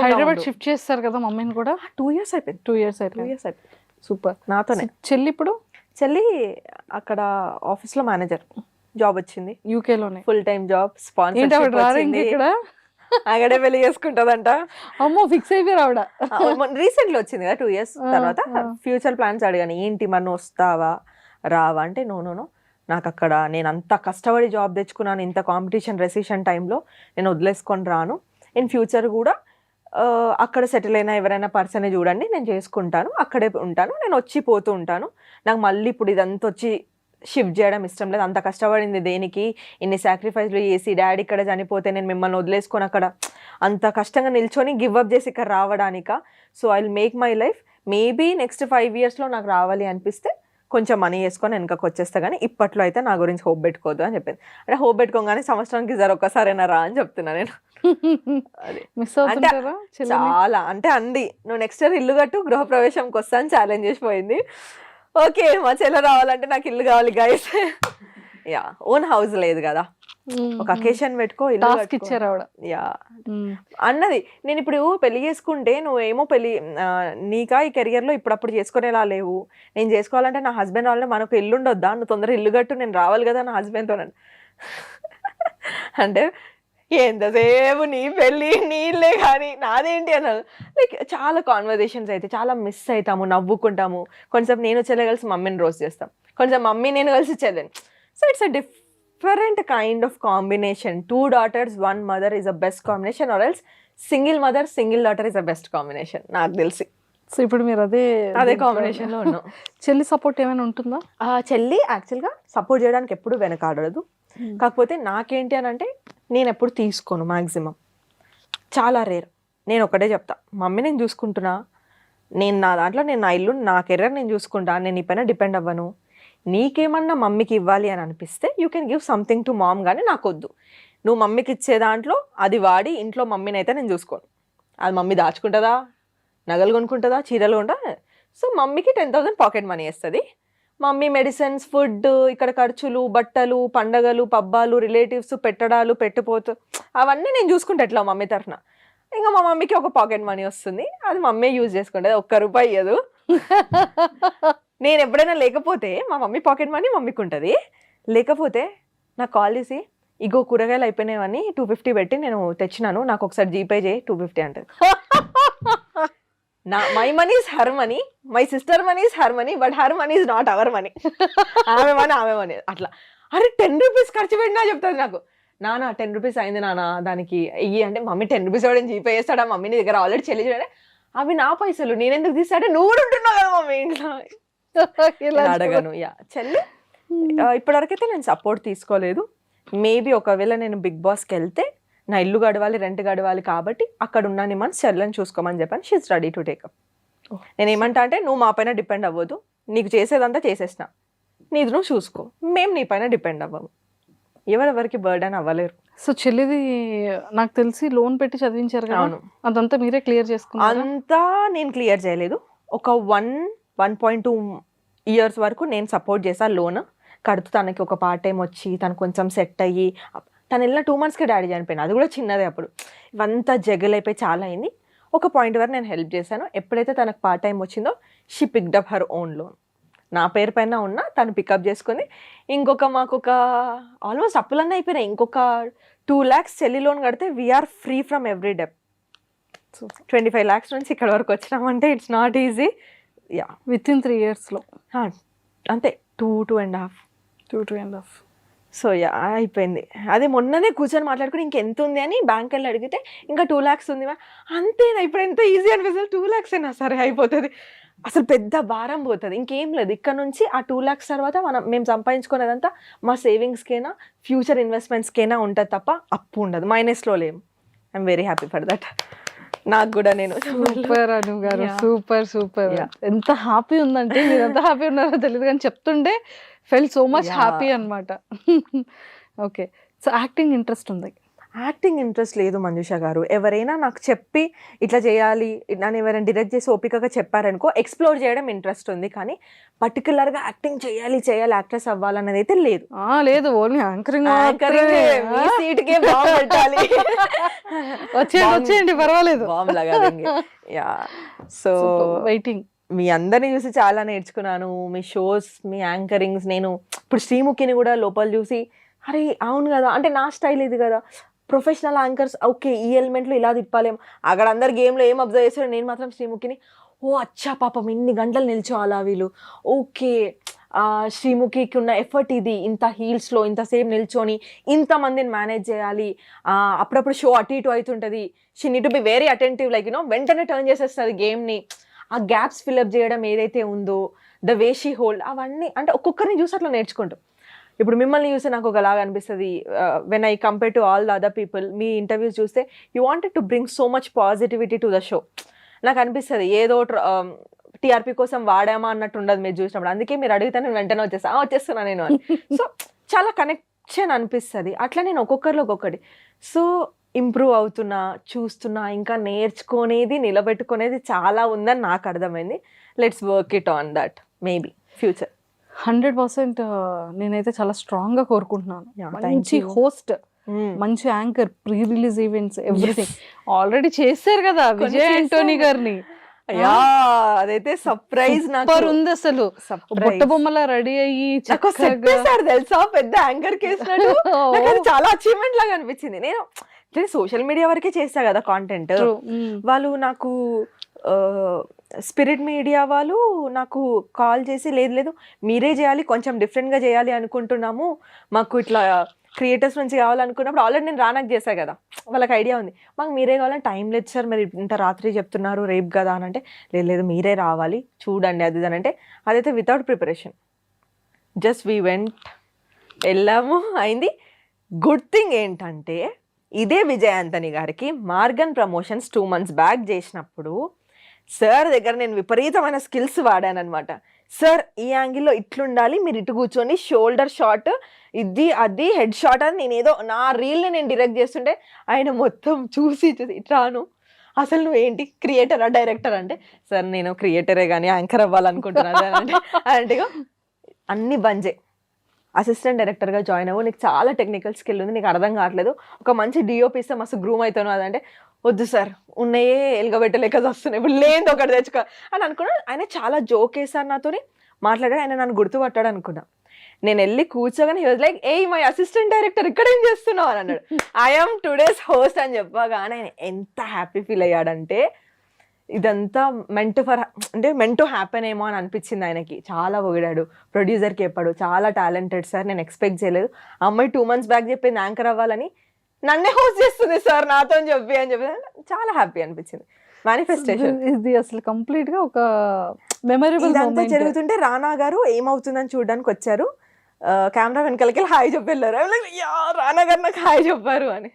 Hyderabad shift చేస్తారు కదా మమ్మీని కూడా? 2 years అయిపోయింది. 2 years అయితే 2 years అయిపోయింది. సూపర్. నాతోనే. చెల్లి ఇప్పుడు చెల్లి అక్కడ ఆఫీస్లో మేనేజర్ జాబ్ వచ్చింది, యూకేలోనే ఫుల్ టైం జాబ్. ఏంటి ఆవిడ రారా ఇక్కడ? అక్కడే పెళ్లి చేసుకుంటదంట. అమ్మో ఫిక్స్ అయిపోయారు ఆవిడ. రీసెంట్లీ వచ్చింది కదా 2 years తర్వాత. ఫ్యూచర్ ప్లాన్స్ అడిగాను, ఏంటి మరి నువ్వు వస్తావా రావా అంటే, నో నాకు అక్కడ నేను అంత కష్టపడి జాబ్ తెచ్చుకున్నాను, ఇంత కాంపిటీషన్ రెసిషన్ టైంలో నేను వదిలేసుకొని రాను. ఇన్ ఫ్యూచర్ కూడా అక్కడ సెటిల్ అయినా ఎవరైనా పర్సన్ చూడండి, నేను చేసుకుంటాను, అక్కడే ఉంటాను, నేను వచ్చి పోతూ ఉంటాను. నాకు మళ్ళీ ఇప్పుడు ఇదంతా వచ్చి షిఫ్ట్ చేయడం ఇష్టం లేదు. అంత కష్టపడింది దేనికి, ఇన్ని సాక్రిఫైస్లు చేసి డాడీ ఇక్కడ చనిపోతే నేను మిమ్మల్ని వదిలేసుకొని అక్కడ అంత కష్టంగా నిల్చొని గివ్ అప్ చేసి ఇక్కడ రావడానిక. So I will make my life. Maybe next 5 yearsలో నాకు రావాలి అనిపిస్తే కొంచెం మనీ వేసుకొని వెనకకి వచ్చేస్తా, కానీ ఇప్పట్లో అయితే నా గురించి హోప్ పెట్టుకోవద్దు అని చెప్పింది. అంటే హోప్ పెట్టుకోగానే సంవత్సరానికి ఒక్కసారైనా రా అని చెప్తున్నా నేను. అది అంటే చాలా అంటే అంది, నువ్వు నెక్స్ట్ ఇయర్ ఇల్లు కట్టు, గృహప్రవేశంకి వస్తాను ఛాలెంజ్ చేసిపోయింది. ఓకే మా చెల్లె రావాలంటే నాకు ఇల్లు కావాలి గైస్. యా ఓన్ హౌస్ లేదు కదా, ఒక అకేషన్ పెట్టుకో, ఇల్లు ఇచ్చారు ఆవిడ. యా అన్నది. నేను ఇప్పుడు పెళ్లి చేసుకుంటే నువ్వేమో పెళ్లి నీకా ఈ కెరియర్లో ఇప్పుడప్పుడు చేసుకునేలా లేవు, నేను చేసుకోవాలంటే నా హస్బెండ్ వాళ్ళని మనకు ఇల్లు ఉండొద్దా, నువ్వు తొందరగా ఇల్లు కట్టు, నేను రావాలి కదా నా హస్బెండ్తో. అంటే ఎంతసేపు నీ పెళ్ళి నీళ్ళే కానీ నాదేంటి అన్నారు. లైక్ చాలా కాన్వర్జేషన్స్ అయితే చాలా మిస్ అవుతాము, నవ్వుకుంటాము. కొంచెం నేను చెల్లె కలిసి మమ్మీని రోస్ట్ చేస్తాం, కొంచెం మమ్మీ నేను కలిసి చెల్లెని. So it's a different kind of combination. 2 daughters 1 mother is a best combination, or else single mother single daughter is a best combination నాకు తెలిసి. సో ఇప్పుడు మీరు అదే కాంబినేషన్లో ఉన్నాం. చెల్లి సపోర్ట్ ఏమైనా ఉంటుందా? చెల్లి యాక్చువల్గా సపోర్ట్ చేయడానికి ఎప్పుడు వెనకాడదు. కాకపోతే నాకేంటి అని అంటే, నేను ఎప్పుడు తీసుకోను మ్యాక్సిమం, చాలా రేర్. నేను ఒకటే చెప్తా, మమ్మీ నేను చూసుకుంటున్నా, నేను నా దాంట్లో నేను నా ఇల్లు నా కెరీర్ నేను చూసుకుంటా, నేను నీ పైన డిపెండ్ అవ్వను. నీకేమన్నా మమ్మీకి ఇవ్వాలి అని అనిపిస్తే you can give something to mom, కానీ నాకు వద్దు. నువ్వు మమ్మీకి ఇచ్చే దాంట్లో అది వాడి ఇంట్లో మమ్మీని అయితే నేను చూసుకోను. అది మమ్మీ దాచుకుంటుందా, నగలు కొనుక్కుంటుందా, చీరలు కొంటుందా. సో మమ్మీకి 10,000 పాకెట్ మనీ వేస్తుంది. మమ్మీ మెడిసిన్స్, ఫుడ్, ఇక్కడ ఖర్చులు, బట్టలు, పండగలు, పబ్బాలు, రిలేటివ్స్, పెట్టడాలు, పెట్టిపోతూ అవన్నీ నేను చూసుకుంటా ఎట్లా మమ్మీ తరఫున. ఇంకా మా మమ్మీకి ఒక పాకెట్ మనీ వస్తుంది, అది మమ్మీ యూజ్ చేసుకుంటుంది, ₹1 ఇయ్యదు. నేను ఎప్పుడైనా లేకపోతే మా మమ్మీ పాకెట్ మనీ మమ్మీకి ఉంటుంది. లేకపోతే నాకు కాల్ చేసి, ఇగో కూరగాయలు అయిపోయినాయని 250 పెట్టి నేను తెచ్చినాను, నాకు ఒకసారి జీపే చేయి 250 అంటది. My money is her money, my sister money is her money, but her money is not our money. ఆమె మనీ అట్లా. అరే ₹10 ఖర్చు పెట్టినా చెప్తుంది నాకు. నానా ₹10 అయింది నానా దానికి ఇయ్యి అంటే, మమ్మీ ₹10 ఎవడని జీపే చేస్తాడా, మమ్మీ నీ దగ్గర ఆల్రెడీ చెల్లించాడే, అవి నా పైసలు నేనెందుకు తీస్తాడే, నువ్వు కూడా ఉంటున్నావు కదా మమ్మీ ఇంట్లో. అడగను. యా చెల్లి ఇప్పటివరకైతే నేను సపోర్ట్ తీసుకోలేదు. మేబీ ఒకవేళ నేను బిగ్ బాస్కి వెళ్తే నా ఇల్లు గడవాలి, రెంట్ గడవాలి, కాబట్టి అక్కడ ఉన్నాను మంత్స్ చెల్లని చూసుకోమని చెప్పాను. She is ready to take up. నేను ఏమంటా అంటే, నువ్వు మా పైన డిపెండ్ అవ్వదు, నీకు చేసేదంతా చేసేసిన, నీది నువ్వు చూసుకో, మేము నీ పైన డిపెండ్ అవ్వము, ఎవరెవరికి బర్డెన్ అవ్వలేరు. సో చెల్లిది నాకు తెలిసి లోన్ పెట్టి చదివించారు కదా, అదంతా మీరే క్లియర్ చేసుకున్నారు? అంతా నేను క్లియర్ చేయలేదు. ఒక 1.2 years వరకు నేను సపోర్ట్ చేశాను, లోన్ కడుతూ. తనకి ఒక పార్ట్ టైం వచ్చి తను కొంచెం సెట్ అయ్యి, తను వెళ్ళిన 2 monthsకి డాడీ చనిపోయింది, అది కూడా చిన్నదే అప్పుడు. ఇవంతా జగలైపోయి చాలా అయింది. ఒక పాయింట్ వరకు నేను హెల్ప్ చేశాను. ఎప్పుడైతే తనకు పార్ట్ టైం వచ్చిందో she picked up her own loan. నా పేరు పైన ఉన్న తను పికప్ చేసుకుని, మాకు ఒక ఆల్మోస్ట్ అప్పులన్నీ అయిపోయినాయి. ఇంకొక 2 lakhs చెల్లి లోన్ కడితే we're free from every debt. 25 lakhs నుంచి ఇక్కడ వరకు వచ్చినామంటే it's not easy. Yeah within 3 yearsలో అంతే, 2.5. సో యా అయిపోయింది. అదే మొన్ననే కూర్చొని మాట్లాడుకుని ఇంకెంత ఉంది అని బ్యాంక్ వెళ్ళి అడిగితే ఇంకా 2 lakhs ఉంది. అంతేనా, ఇప్పుడు ఎంత ఈజీ అనిపిస్తుంది, 2 lakhs అయినా సరే అయిపోతుంది. అసలు పెద్ద భారం పోతుంది, ఇంకేం లేదు. ఇక్కడ నుంచి ఆ 2 lakhs తర్వాత మేము సంపాదించుకునేదంతా మా సేవింగ్స్కైనా ఫ్యూచర్ ఇన్వెస్ట్మెంట్స్కైనా ఉంటుంది తప్ప అప్పు ఉండదు, మైనస్లో లేము. I'm very happy for that. నాకు కూడా నేను సూపర్ అను గారు, సూపర్. ఎంత హ్యాపీ ఉందంటే, మీరు ఎంత హ్యాపీ ఉన్నారో తెలియదు కానీ చెప్తుంటే ఫెల్ సో మచ్ హ్యాపీ అనమాట. ఓకే, సో యాక్టింగ్ ఇంట్రెస్ట్ ఉంది? యాక్టింగ్ ఇంట్రెస్ట్ లేదు మంజుష గారు. ఎవరైనా నాకు చెప్పి ఇట్లా చేయాలి, నన్ను ఎవరైనా డైరెక్ట్ చేసి ఓపికగా చెప్పారనుకో ఎక్స్ప్లోర్ చేయడం ఇంట్రెస్ట్ ఉంది. కానీ పర్టికులర్గా యాక్టింగ్ చేయాలి యాక్ట్రెస్ అవ్వాలన్నది అయితే లేదు. లేదు, ఓన్లీ యాంకరింగ్. మీ సీట్కే బాంబ్ పెట్టాలి. వచ్చేయండి పర్వాలేదు. బాంబ్ లాగా. Yeah, so waiting. మీ అందరిని చూసి చాలా నేర్చుకున్నాను. మీ షోస్, మీ యాంకరింగ్స్. నేను ఇప్పుడు శ్రీముఖిని కూడా లోపల చూసి అరే అవును కదా, అంటే నా స్టైల్ ఇది కదా, ప్రొఫెషనల్ యాంకర్స్ ఓకే ఈ ఎలిమెంట్లో ఇలా తిప్పాలేమో. అక్కడ అందరు గేమ్లో ఏం అబ్జర్వ్ చేస్తారో నేను మాత్రం శ్రీముఖిని ఓ అచ్చా పాపం ఇన్ని గంటలు నిల్చోవాలా వీళ్ళు, ఓకే శ్రీముఖికి ఉన్న ఎఫర్ట్ ఇది, ఇంత హీల్స్లో ఇంతసేపు నిల్చొని ఇంతమందిని మేనేజ్ చేయాలి, అప్పుడప్పుడు షో అటు ఇటు అవుతుంటుంది, she need to be very attentive, like you know వెంటనే టర్న్ చేసేస్తుంది గేమ్ని. ఆ గ్యాప్స్ ఫిల్అప్ చేయడం ఏదైతే ఉందో, ద వే షీ హోల్డ్, అవన్నీ అంటే ఒక్కొక్కరిని చూసి అట్లా నేర్చుకుంటాం. ఇప్పుడు మిమ్మల్ని చూస్తే నాకు ఒకలాగా అనిపిస్తుంది when I compare to all the other people. మీ ఇంటర్వ్యూస్ చూస్తే you wanted to bring so much positivity to the show. నాకు అనిపిస్తుంది ఏదో టీఆర్పీ కోసం వాడామా అన్నట్టు ఉండదు మీరు చూసినప్పుడు. అందుకే మీరు అడిగితే నేను వెంటనే వచ్చేస్తున్నా నేను అని. సో చాలా కనెక్షన్ అనిపిస్తుంది. అట్లా నేను ఒక్కొక్కరిలో ఒక్కొక్కటి సో ఇంప్రూవ్ అవుతున్నా, చూస్తున్నా, ఇంకా నేర్చుకునేది నిలబెట్టుకునేది చాలా ఉందని నాకు అర్థమైంది. Let's work it on that maybe future. 100% నేనైతే చాలా స్ట్రాంగ్ గా కోరుకుంటున్నాను. మంచి హోస్ట్, మంచి anchor, pre release events, everything already చేశారు కదా విజయ్ యాంటోనీ గారిని. అదైతే సర్ప్రైజ్ నాకు ఉంది అసలు. బుట్ట బొమ్మలా రెడీ అయ్యి తెలుసా పెద్ద యాంకర్ కేసినట్టు. నాకు చాలా అచీవ్మెంట్ లాగా అనిపించింది. నేను సోషల్ మీడియా వరకే చేస్తా కదా కాంటెంట్. వాళ్ళు నాకు స్పిరిట్ మీడియా వాళ్ళు నాకు కాల్ చేసి లేదు మీరే చేయాలి, కొంచెం డిఫరెంట్గా చేయాలి అనుకుంటున్నాము, మాకు ఇట్లా క్రియేటర్స్ నుంచి కావాలనుకున్నప్పుడు ఆల్రెడీ నేను రానాకు చేశాను కదా, వాళ్ళకి ఐడియా ఉంది, మాకు మీరే కావాలని టైం లేదు సార్, మీరు ఇంత రాత్రి చెప్తున్నారు రేపు కదా అని అంటే లేదు మీరే రావాలి చూడండి అది అని అంటే అదైతే without preparation just we went, వెళ్ళాము, అయింది. గుడ్ థింగ్ ఏంటంటే ఇదే విజయ్ యాంటోనీ గారికి మార్గన్ ప్రమోషన్స్ 2 months బ్యాక్ చేసినప్పుడు సార్ దగ్గర నేను విపరీతమైన స్కిల్స్ వాడాను అనమాట. సార్ ఈ యాంగిల్లో ఇట్లుండాలి, మీరు ఇటు కూర్చొని షోల్డర్ షాట్ ఇది అది హెడ్ షాట్ అని నేను ఏదో నా రీల్ని నేను డైరెక్ట్ చేస్తుంటే ఆయన మొత్తం చూసి ఇట్లాను అసలు నువ్వు ఏంటి క్రియేటరా డైరెక్టర్ అంటే సార్ నేను క్రియేటరే కానీ యాంకర్ అవ్వాలనుకుంటున్నాను అంటే అన్ని బంజే. అసిస్టెంట్ డైరెక్టర్గా జాయిన్ అవ్వు, నీకు చాలా టెక్నికల్ స్కిల్ ఉంది, నీకు అర్థం కావట్లేదు, ఒక మంచి డిఓపి ఇస్తే మస్తు గ్రూమ్ అవుతాను అదంటే వద్దు సార్ ఉన్నాయే ఎలుగబెట్టలేక వస్తున్నాయి, ఇప్పుడు లేదు ఒకటి తెచ్చుకో అని అనుకున్నాను. ఆయన చాలా జోక్ వేసారు నాతో మాట్లాడాడు, ఆయన నన్ను గుర్తుపట్టాడు అనుకున్నా. నేను వెళ్ళి కూర్చోగానే he was like hey my assistant director ఇక్కడ ఏం చేస్తున్నావు అని అన్నాడు. ఐఎమ్ టుడేస్ హోస్ట్ అని చెప్పగానే ఆయన ఎంత హ్యాపీ ఫీల్ అయ్యాడంటే ఇదంతా మెంట్ టు హ్యాపెన్ ఏమో అని అనిపించింది ఆయనకి. చాలా పొగిడాడు, ప్రొడ్యూసర్కి చెప్పాడు చాలా టాలెంటెడ్ సార్, నేను ఎక్స్పెక్ట్ చేయలేదు, అమ్మాయి 2 months బ్యాక్ చెప్పింది యాంకర్ అవ్వాలని, నన్నే హోస్ట్ చేస్తుంది సార్ నాతో అని చెప్పి చాలా హ్యాపీ అనిపించింది. మేనిఫెస్టేషన్ ఇది అసలు కంప్లీట్ గా ఒక మెమరబుల్ ఇదంతా జరుగుతుంటే రానా గారు ఏమవుతుందని చూడడానికి వచ్చారు, కెమెరా వెనకాలకి హాయ్ చెప్పి వెళ్ళారు. రానా గారు నాకు హాయ్ చెప్పారు అని.